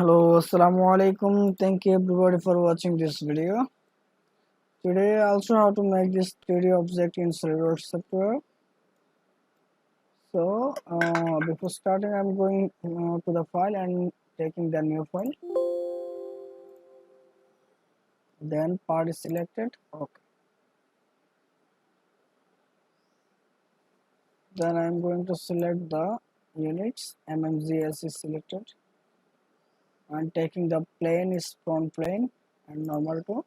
Hello, assalamu alaikum. Thank you everybody for watching this video. Today I also how to make this 3D object in Solidworks software. So before starting, I'm going to the file and taking the new file. Then part is selected. Okay. Then I'm going to select the units. MMGS is selected. And taking the plane is front plane and normal to.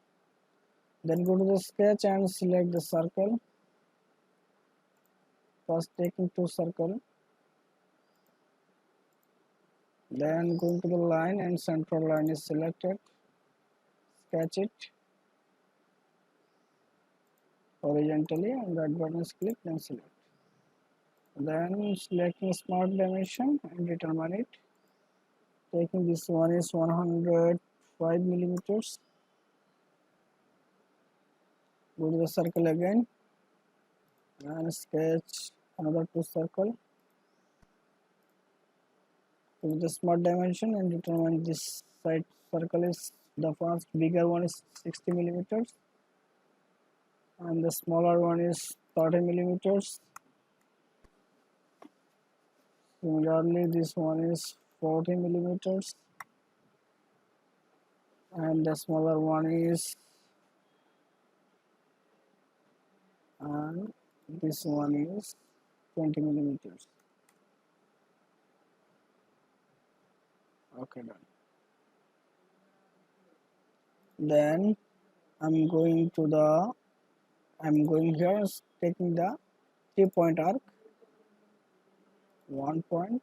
Then go to the sketch and select the circle. First taking two circle. Then going to the line and central line is selected. Sketch it horizontally and right button is click, then select. Then selecting smart dimension and determine it. Taking this one is 105 millimeters. Go to the circle again and sketch another two circle. Go to the smart dimension and determine this side circle is the first bigger one is 60 millimeters and the smaller one is 30 millimeters. Similarly, this one is 40 millimeters and the smaller one is, and this one is 20 millimeters. Okay, done. Then I'm going here taking the 3-point arc, 1 point,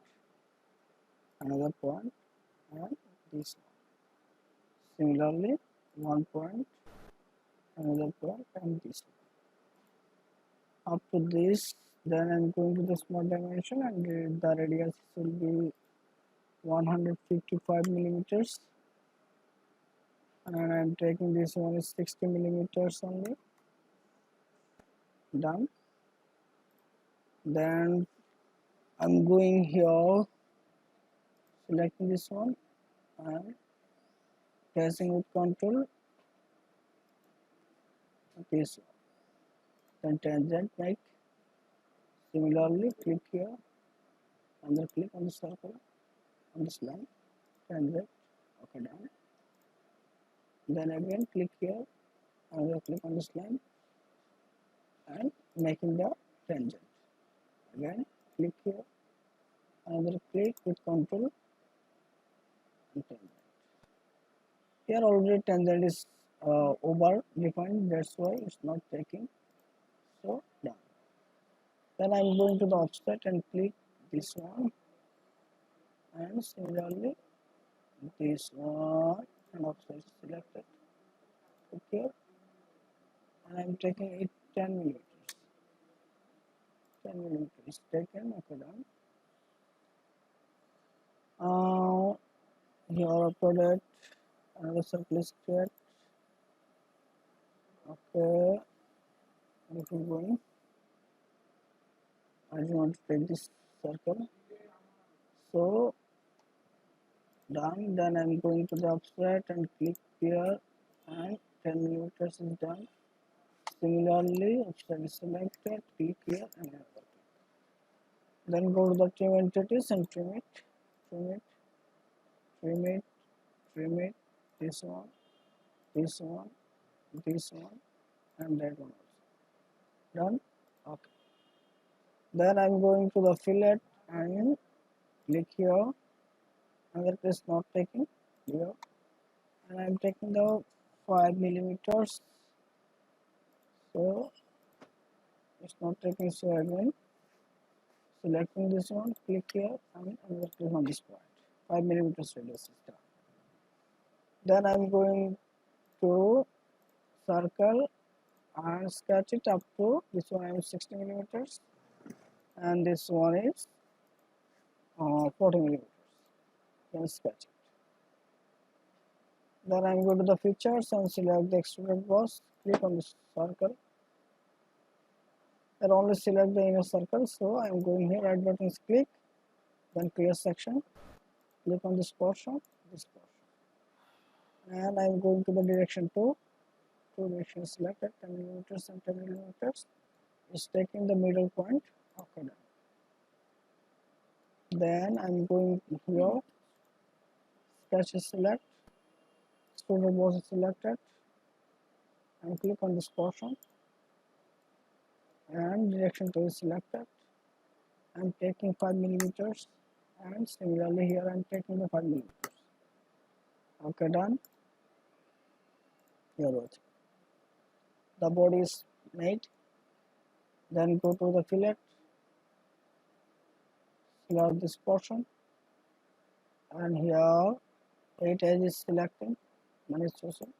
another point, and this one. Similarly, 1 point, another point, and this one. Up to this, then I'm going to the smart dimension and the radius will be 155 millimeters. And I'm taking this one is 60 millimeters only. Done. Then I'm going here, selecting this one and pressing with control this one. Then tangent make. Similarly, click here and then click on the circle on this line, tangent. Okay, done. Then again click here and then click on this line and making the tangent. Again click here, another click with control and tangent. Here already tangent is over defined, that's why it's not taking. So done. Then I'm going to the offset and click this one and similarly this one and offset selected. Okay, and I'm taking it 10 millimeters. 10 millimeters taken. Okay, done. Here after that another circle is created. Okay, if I'm going, I just want to take this circle. So done. Then I'm going to the offset and click here and 10 millimeters is done. Similarly, offset is selected, click here and click. Then go to the trim entities and trim it, trim it, trim it, trim it, this one, this one, this one, and that one also. Done. Okay. Then I'm going to the fillet and click here. Another place not taking here, and I'm taking the 5 millimeters. So it's not taking, so again selecting this one, click here and another click on this point. 5 millimeters radius is done. Then I'm going to circle and sketch it up to this one is 60 millimeters and this one is 40 millimeters. Then sketch it. Then I'm going to the features and select the extruded boss. Click on this circle. Then only select the inner circle. So I'm going here, right button is click, then clear section. Click on this portion, this portion. and I'm going to the direction 2 direction selected 10 millimeters and 10 millimeters is taking the middle point. Okay, done. Then I'm going here, sketch is select, extruder boss is selected, and click on this portion, and direction 2 is selected. I'm taking 5 millimeters, and similarly here I'm taking the 5 millimeters. Okay, done. Here watch. The body is made. Then go to the fillet, select this portion, and here 8 edge is selecting, manage choosing.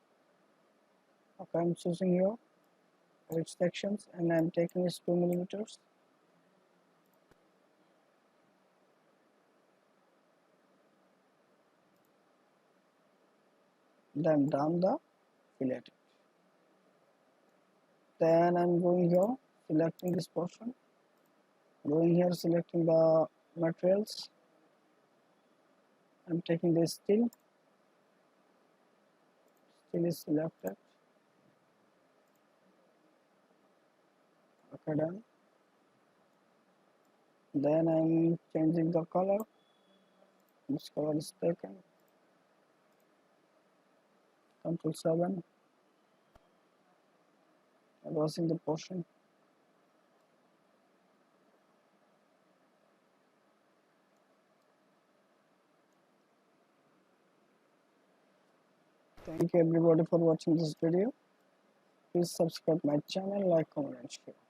Okay, I'm choosing here 8 sections, and I'm taking is 2 millimeters. Then down the fillet. Then I'm going here, selecting this portion, going here, selecting the materials. I'm taking the steel is selected. Okay, done. Then I'm changing the color. This color is taken. Control 7. Erasing the portion. Thank you everybody for watching this video. Please subscribe my channel, like, comment and share.